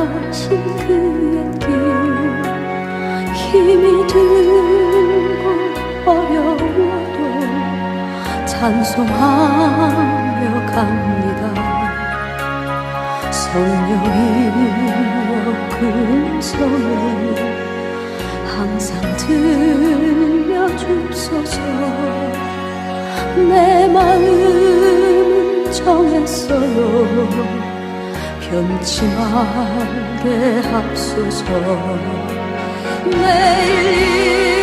가신 그의 길 힘이 들고 어려워도 찬송하며 갑니다. 성령이여 금성을 항상 들려주소서. 내 마음은 정했어요. 변치 말게 하소서. 내일